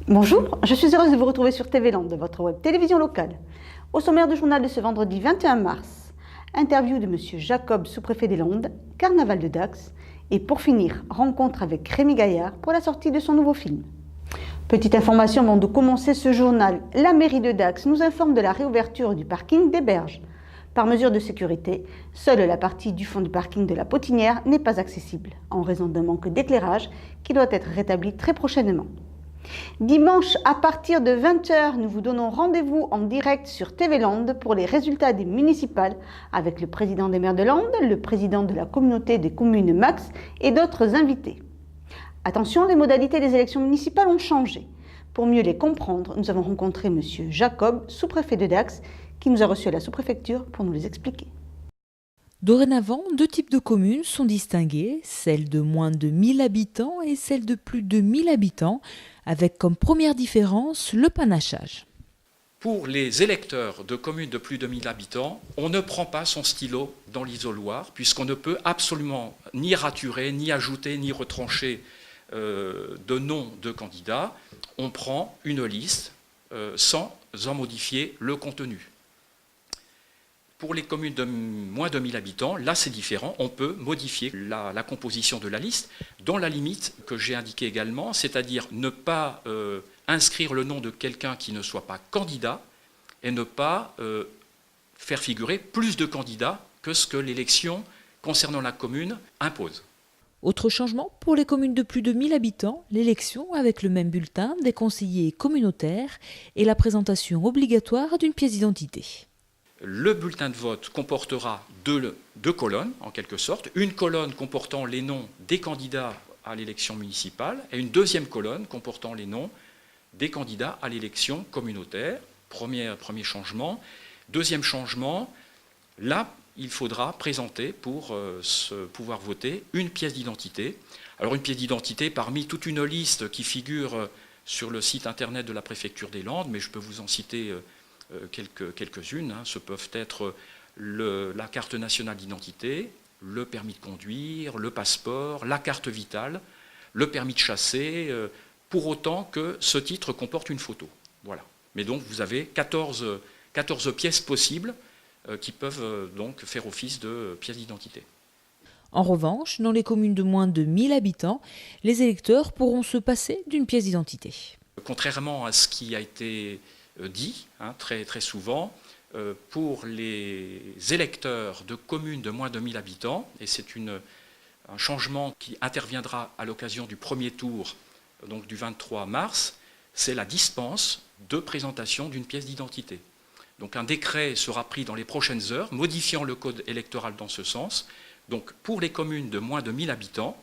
Bonjour, je suis heureuse de vous retrouver sur TV Land, votre web télévision locale. Au sommaire du journal de ce vendredi 21 mars, interview de M. Jacob, sous-préfet des Landes, Carnaval de Dax, et pour finir, rencontre avec Rémi Gaillard pour la sortie de son nouveau film. Petite information avant de commencer ce journal, la mairie de Dax nous informe de la réouverture du parking des Berges. Par mesure de sécurité, seule la partie du fond du parking de la Potinière n'est pas accessible, en raison d'un manque d'éclairage qui doit être rétabli très prochainement. Dimanche, à partir de 20 h, nous vous donnons rendez-vous en direct sur TV Land pour les résultats des municipales avec le président des maires de Landes, le président de la communauté des communes Max et d'autres invités. Attention, les modalités des élections municipales ont changé. Pour mieux les comprendre, nous avons rencontré M. Jacob, sous-préfet de Dax, qui nous a reçus à la sous-préfecture pour nous les expliquer. Dorénavant, deux types de communes sont distinguées, celles de moins de 1000 habitants et celles de plus de 1000 habitants, avec comme première différence le panachage. Pour les électeurs de communes de plus de 1000 habitants, on ne prend pas son stylo dans l'isoloir, puisqu'on ne peut absolument ni raturer, ni ajouter, ni retrancher de noms de candidats. On prend une liste sans en modifier le contenu. Pour les communes de moins de 1000 habitants, là c'est différent, on peut modifier la composition de la liste dans la limite que j'ai indiquée également, c'est-à-dire ne pas inscrire le nom de quelqu'un qui ne soit pas candidat et ne pas faire figurer plus de candidats que ce que l'élection concernant la commune impose. Autre changement, pour les communes de plus de 1000 habitants, l'élection avec le même bulletin des conseillers communautaires et la présentation obligatoire d'une pièce d'identité. Le bulletin de vote comportera deux colonnes, en quelque sorte. Une colonne comportant les noms des candidats à l'élection municipale et une deuxième colonne comportant les noms des candidats à l'élection communautaire. Premier changement. Deuxième changement, là, il faudra présenter pour pouvoir voter une pièce d'identité. Alors une pièce d'identité parmi toute une liste qui figure sur le site internet de la préfecture des Landes, mais je peux vous en citer quelques-unes. Ce peuvent être la carte nationale d'identité, le permis de conduire, le passeport, la carte vitale, le permis de chasser, pour autant que ce titre comporte une photo. Voilà. Mais donc vous avez 14 pièces possibles qui peuvent donc faire office de pièces d'identité. En revanche, dans les communes de moins de 1000 habitants, les électeurs pourront se passer d'une pièce d'identité. Contrairement à ce qui a été dit très souvent, pour les électeurs de communes de moins de 1000 habitants, et c'est un changement qui interviendra à l'occasion du premier tour, donc du 23 mars, c'est la dispense de présentation d'une pièce d'identité. Donc un décret sera pris dans les prochaines heures, modifiant le code électoral dans ce sens. Donc pour les communes de moins de 1000 habitants,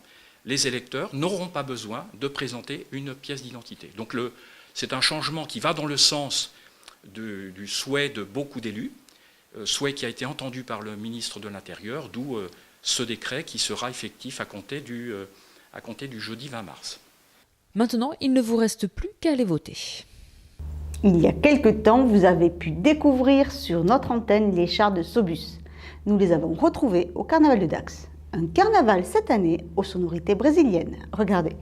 les électeurs n'auront pas besoin de présenter une pièce d'identité. Donc c'est un changement qui va dans le sens du souhait de beaucoup d'élus, souhait qui a été entendu par le ministre de l'Intérieur, d'où ce décret qui sera effectif à compter du jeudi 20 mars. Maintenant, il ne vous reste plus qu'à aller voter. Il y a quelque temps, vous avez pu découvrir sur notre antenne les chars de Sobus. Nous les avons retrouvés au Carnaval de Dax. Un carnaval cette année aux sonorités brésiliennes. Regardez.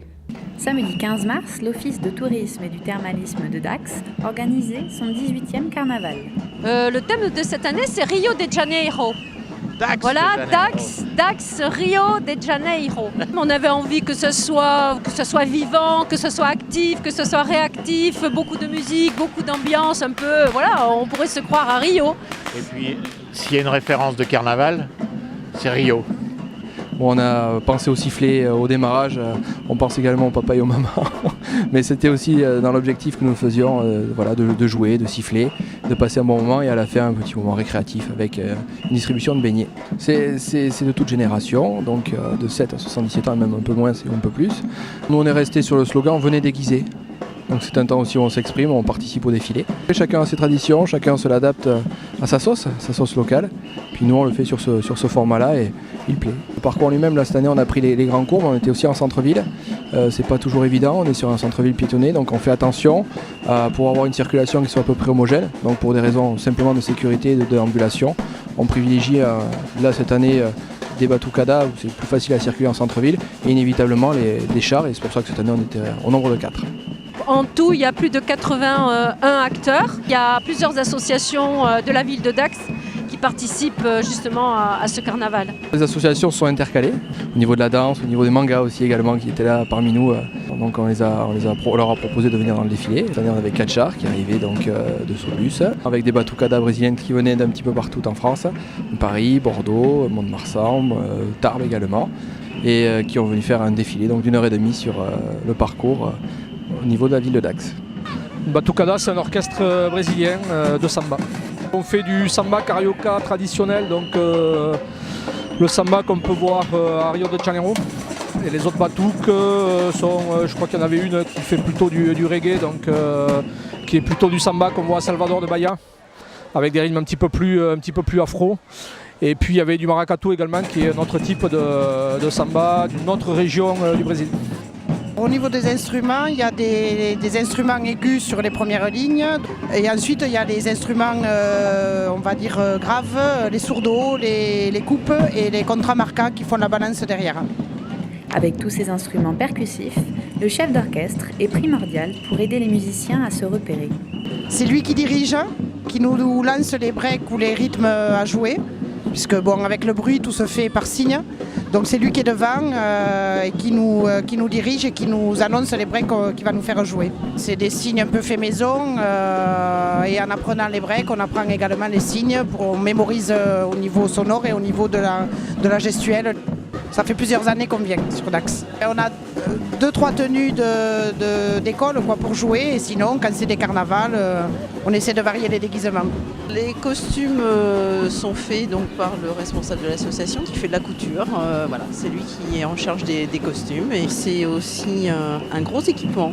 Samedi 15 mars, l'Office de tourisme et du thermalisme de Dax organisait son 18e carnaval. Le thème de cette année, c'est Rio de Janeiro. Dax, Rio de Janeiro. On avait envie que ce soit vivant, que ce soit actif, que ce soit réactif, beaucoup de musique, beaucoup d'ambiance, un peu, voilà, on pourrait se croire à Rio. Et puis, s'il y a une référence de carnaval, c'est Rio. Bon, on a pensé au sifflet au démarrage, on pense également au papa et aux mamans, mais c'était aussi dans l'objectif que nous faisions de jouer, de siffler, de passer un bon moment et à la fin un petit moment récréatif avec une distribution de beignets. C'est de toute génération, donc de 7 à 77 ans et même un peu moins, un peu plus. Nous on est resté sur le slogan « Venez déguisés ». Donc c'est un temps aussi où on s'exprime, on participe au défilé. Chacun a ses traditions, chacun se l'adapte à sa sauce locale. Puis nous on le fait sur ce format-là et il plaît. Le parcours lui-même, là cette année on a pris les grands cours, mais on était aussi en centre-ville. C'est pas toujours évident, on est sur un centre-ville piétonné, donc on fait attention pour avoir une circulation qui soit à peu près homogène. Donc pour des raisons simplement de sécurité et de déambulation, on privilégie là cette année des batucadas où c'est plus facile à circuler en centre-ville et inévitablement des chars, et c'est pour ça que cette année on était au nombre de 4. En tout, il y a plus de 81 acteurs. Il y a plusieurs associations de la ville de Dax qui participent justement à ce carnaval. Les associations sont intercalées, au niveau de la danse, au niveau des mangas aussi également qui étaient là parmi nous. Donc on leur a proposé de venir dans le défilé. Cette année on avait 4 chars qui arrivaient donc de Solus, avec des batucadas brésiliennes qui venaient d'un petit peu partout en France, Paris, Bordeaux, Mont-de-Marsan, Tarbes également, et qui ont venu faire un défilé donc d'1h30 sur le parcours au niveau de la ville de Dax. Batucada, c'est un orchestre brésilien de samba. On fait du samba carioca traditionnel, donc le samba qu'on peut voir à Rio de Janeiro. Et les autres batuques sont, je crois qu'il y en avait une qui fait plutôt du reggae, donc qui est plutôt du samba qu'on voit à Salvador de Bahia, avec des rythmes un petit peu plus afro. Et puis il y avait du maracatu également, qui est un autre type de samba d'une autre région du Brésil. Au niveau des instruments, il y a des instruments aigus sur les premières lignes. Et ensuite, il y a les instruments, on va dire, graves, les sourdos, les coupes et les contramarcas qui font la balance derrière. Avec tous ces instruments percussifs, le chef d'orchestre est primordial pour aider les musiciens à se repérer. C'est lui qui dirige, qui nous lance les breaks ou les rythmes à jouer. Puisque bon, avec le bruit, tout se fait par signe. Donc c'est lui qui est devant et qui nous dirige et qui nous annonce les breaks qu'il va nous faire jouer. C'est des signes un peu faits maison et en apprenant les breaks, on apprend également les signes on mémorise au niveau sonore et au niveau de la gestuelle. Ça fait plusieurs années qu'on vient sur Dax. Et on a 2-3 tenues d'école pour jouer, et sinon quand c'est des carnavals, on essaie de varier les déguisements. Les costumes sont faits donc par le responsable de l'association qui fait de la couture. Voilà, c'est lui qui est en charge des costumes, et c'est aussi un gros équipement,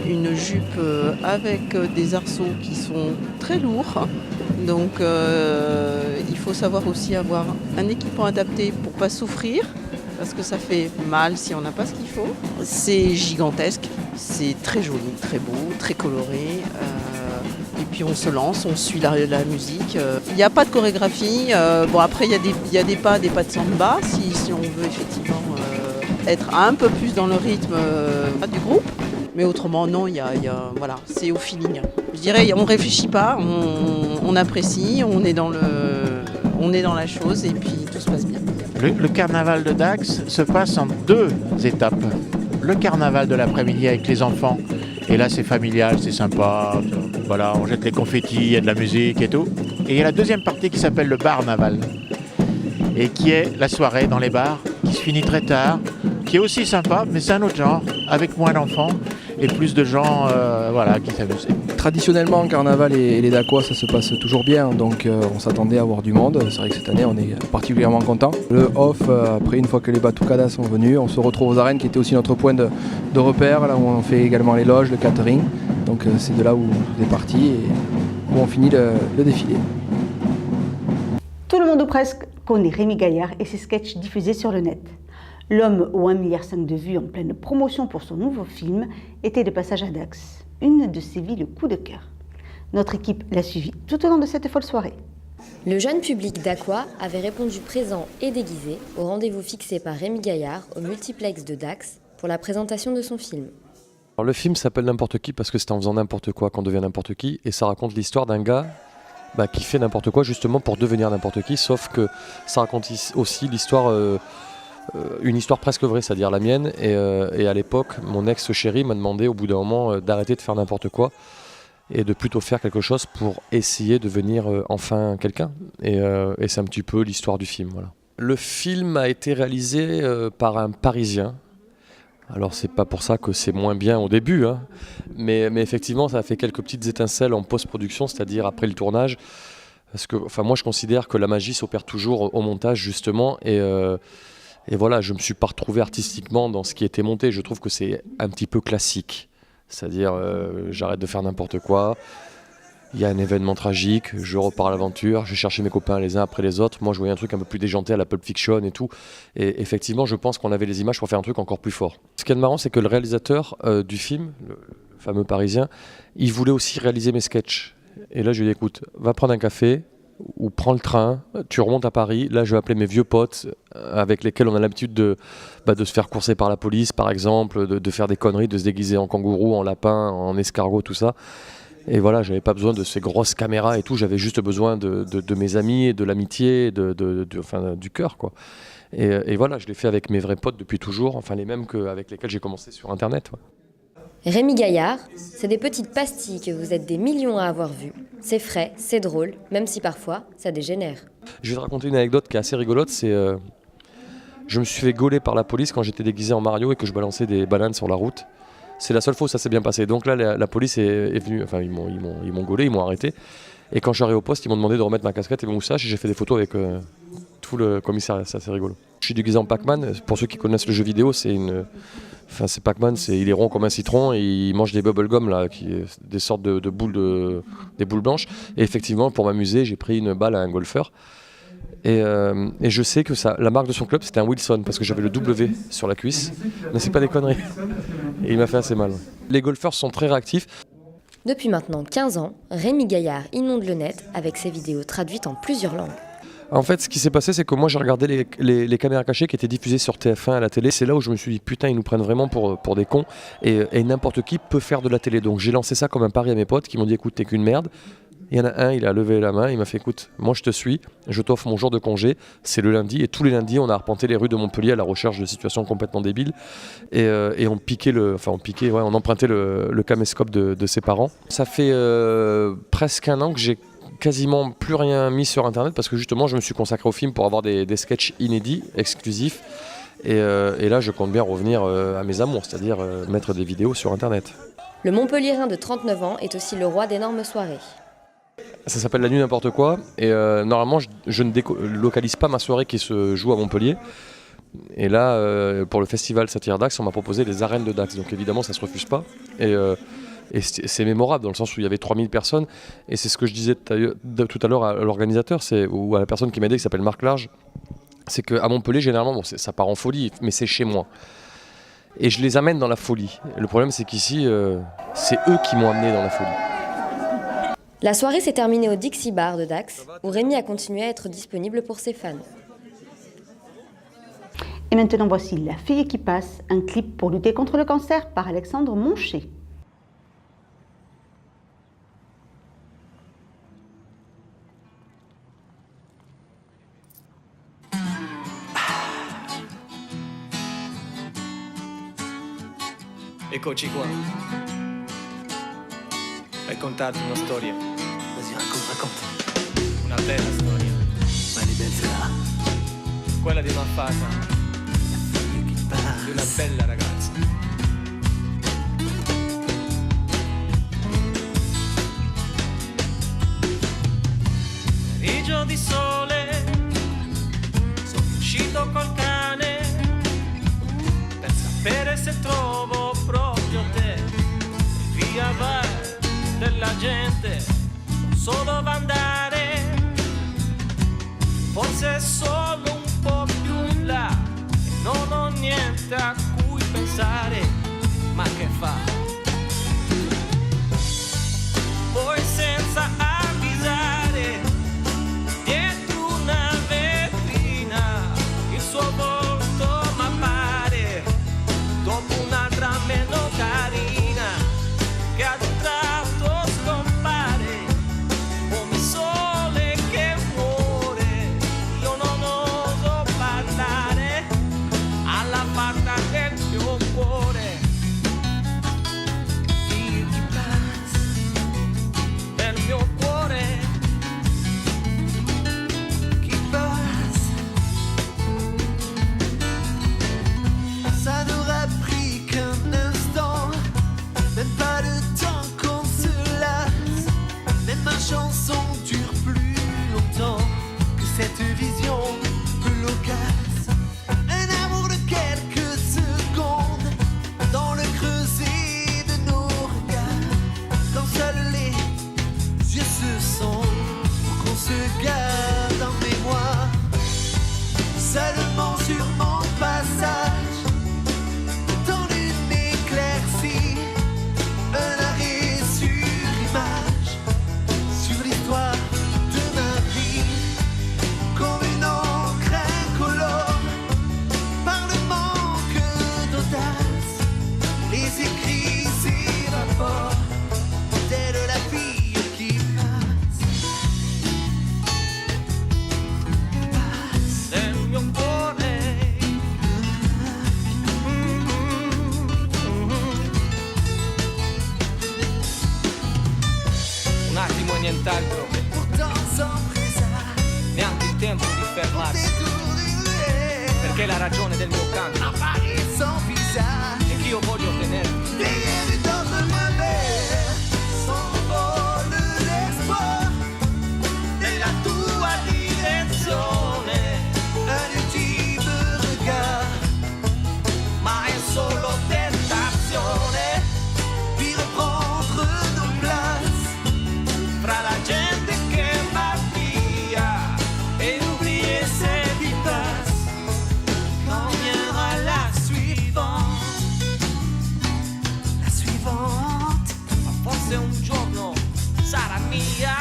une jupe avec des arceaux qui sont très lourds. Donc il faut savoir aussi avoir un équipement adapté pour ne pas souffrir, parce que ça fait mal si on n'a pas ce qu'il faut. C'est gigantesque, c'est très joli, très beau, très coloré. Et puis on se lance, on suit la musique. Il n'y a pas de chorégraphie. Bon, après, il y a des pas de samba, si on veut effectivement être un peu plus dans le rythme du groupe. Mais autrement, non, voilà, c'est au feeling. Je dirais, on ne réfléchit pas, on apprécie, on est dans la chose, et puis tout se passe bien. Le carnaval de Dax se passe en 2 étapes. Le carnaval de l'après-midi avec les enfants, et là c'est familial, c'est sympa, voilà, on jette les confettis, il y a de la musique et tout. Et il y a la deuxième partie qui s'appelle le bar-naval, et qui est la soirée dans les bars, qui se finit très tard, qui est aussi sympa, mais c'est un autre genre, avec moins d'enfants et plus de gens qui s'amusent. Traditionnellement, en carnaval et les Dacois, ça se passe toujours bien, donc on s'attendait à avoir du monde. C'est vrai que cette année, on est particulièrement content. Le off, après, une fois que les batucadas sont venus, on se retrouve aux arènes, qui était aussi notre point de repère, là où on fait également les loges, le catering. Donc c'est de là où on est parti et où on finit le défilé. Tout le monde ou presque connaît Rémi Gaillard et ses sketchs diffusés sur le net. L'homme aux 1,5 milliard de vues en pleine promotion pour son nouveau film était de passage à Dax, une de ses villes coup de cœur. Notre équipe l'a suivi tout au long de cette folle soirée. Le jeune public d'Aqua avait répondu présent et déguisé au rendez-vous fixé par Rémi Gaillard au multiplex de Dax pour la présentation de son film. Alors, le film s'appelle N'importe qui parce que c'est en faisant n'importe quoi qu'on devient n'importe qui, et ça raconte l'histoire d'un gars qui fait n'importe quoi justement pour devenir n'importe qui, sauf que ça raconte aussi l'histoire... une histoire presque vraie, c'est-à-dire la mienne, et à l'époque mon ex-chérie m'a demandé au bout d'un moment d'arrêter de faire n'importe quoi et de plutôt faire quelque chose pour essayer de devenir enfin quelqu'un, et c'est un petit peu l'histoire du film, voilà. Le film a été réalisé par un Parisien. Alors c'est pas pour ça que c'est moins bien au début, hein, mais effectivement ça a fait quelques petites étincelles en post-production, c'est-à-dire après le tournage, parce que moi je considère que la magie s'opère toujours au montage justement, et voilà, je ne me suis pas retrouvé artistiquement dans ce qui était monté. Je trouve que c'est un petit peu classique. C'est-à-dire, j'arrête de faire n'importe quoi. Il y a un événement tragique, je repars à l'aventure, je vais chercher mes copains les uns après les autres. Moi, je voyais un truc un peu plus déjanté à la Pulp Fiction et tout. Et effectivement, je pense qu'on avait les images pour faire un truc encore plus fort. Ce qui est marrant, c'est que le réalisateur du film, le fameux Parisien, il voulait aussi réaliser mes sketchs. Et là, je lui ai dit, écoute, va prendre un café, ou prends le train, tu remontes à Paris. Là, je vais appeler mes vieux potes avec lesquels on a l'habitude de se faire courser par la police, par exemple, de faire des conneries, de se déguiser en kangourou, en lapin, en escargot, tout ça. Et voilà, j'avais pas besoin de ces grosses caméras et tout, j'avais juste besoin de mes amis et de l'amitié, du cœur, quoi. Et voilà, je l'ai fait avec mes vrais potes depuis toujours, enfin les mêmes avec lesquels j'ai commencé sur Internet. Ouais. Rémi Gaillard, c'est des petites pastilles que vous êtes des millions à avoir vues. C'est frais, c'est drôle, même si parfois ça dégénère. Je vais te raconter une anecdote qui est assez rigolote, je me suis fait gauler par la police quand j'étais déguisé en Mario et que je balançais des bananes sur la route. C'est la seule fois où ça s'est bien passé. Donc là, la police est venue, enfin ils m'ont gaulé, ils m'ont arrêté. Et quand je suis arrivé au poste, ils m'ont demandé de remettre ma casquette et mon moustache et j'ai fait des photos avec tout le commissariat, c'est assez rigolo. Je suis déguisé en Pac-Man, pour ceux qui connaissent le jeu vidéo, c'est Pac-Man, il est rond comme un citron et il mange des bubblegum là, des sortes de boules, des boules blanches. Et effectivement, pour m'amuser, j'ai pris une balle à un golfeur. Et je sais que la marque de son club, c'était un Wilson, parce que j'avais le W sur la cuisse. Mais c'est pas des conneries. Et il m'a fait assez mal. Les golfeurs sont très réactifs. Depuis maintenant 15 ans, Rémi Gaillard inonde le net avec ses vidéos traduites en plusieurs langues. En fait, ce qui s'est passé, c'est que moi, j'ai regardé les caméras cachées qui étaient diffusées sur TF1 à la télé. C'est là où je me suis dit, putain, ils nous prennent vraiment pour des cons. Et n'importe qui peut faire de la télé. Donc j'ai lancé ça comme un pari à mes potes qui m'ont dit, écoute, t'es qu'une merde. Il y en a un, il a levé la main, il m'a fait, écoute, moi je te suis, je t'offre mon jour de congé, c'est le lundi. Et tous les lundis, on a arpenté les rues de Montpellier à la recherche de situations complètement débiles. Et on empruntait le caméscope de ses parents. Ça fait presque un an que j'ai quasiment plus rien mis sur Internet parce que justement je me suis consacré au film pour avoir des sketchs inédits, exclusifs. Et là je compte bien revenir à mes amours, c'est-à-dire mettre des vidéos sur Internet. Le Montpelliérain de 39 ans est aussi le roi d'énormes soirées. Ça s'appelle La Nuit N'importe Quoi et normalement je ne localise pas ma soirée qui se joue à Montpellier. Et là pour le festival Satire Dax on m'a proposé les arènes de Dax, donc évidemment ça se refuse pas. Et c'est mémorable dans le sens où il y avait 3000 personnes et c'est ce que je disais tout à l'heure à l'organisateur ou à la personne qui m'a aidé qui s'appelle Marc Large, c'est qu'à Montpellier généralement ça part en folie mais c'est chez moi et je les amène dans la folie. Et le problème c'est qu'ici c'est eux qui m'ont amené dans la folie. La soirée s'est terminée au Dixie Bar de Dax où Rémi a continué à être disponible pour ses fans. Et maintenant voici La fille qui passe, un clip pour lutter contre le cancer par Alexandre Moncher. Eccoci qua. Raccontarti una storia. Vas-y, racconte. Una bella storia. Ma di bella. Quella di una fata. Di una bella ragazza. Pomeriggio di sole. Sono uscito col cane. Per sapere se trovo proprio te. Via vai della gente, non so dove andare, forse solo un po' più in là, e non ho niente a cui pensare, ma che fa? Poi senza avvisare, dietro una vetrina, il suo volto m'appare, dopo un'altra meno carina, che ad un tratto scompare come sole che muore. Io non oso parlare alla parte del mio cuore. Il che passa del mio cuore. tutt'altro. Neanche il tempo di fermarsi, perché la ragione del mio canto è che io voglio ottenermi. Nella tua direzione, un ultimo regard, ma è solo tentazione di reprendre nos places fra la gente che va via e oublier ses vitesses. Quand viendra la suivante, forse un giorno sarà mia,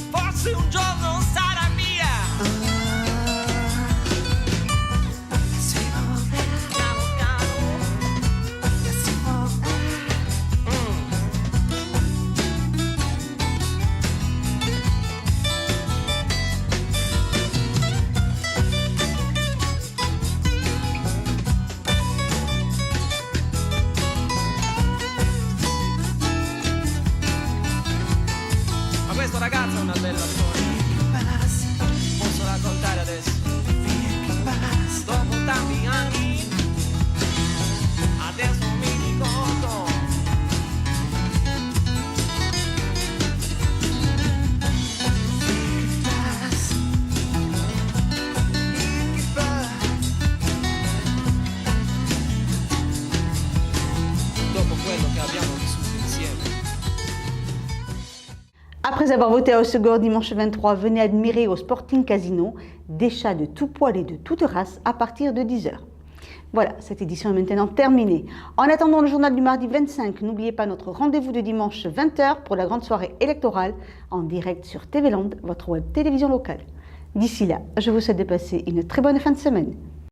forse un giorno sarà mia. Piano piano, ma questo ragazzo è una bella storia, posso raccontare adesso, dopo tanti anni, adesso mi ricordo. Dopo quello che abbiamo vissuto insieme. Après avoir voté à Hossegor dimanche 23, venez admirer au Sporting Casino des chats de tout poil et de toute race à partir de 10h. Voilà, cette édition est maintenant terminée. En attendant le journal du mardi 25, n'oubliez pas notre rendez-vous de dimanche 20h pour la grande soirée électorale en direct sur TV Land, votre web télévision locale. D'ici là, je vous souhaite de passer une très bonne fin de semaine.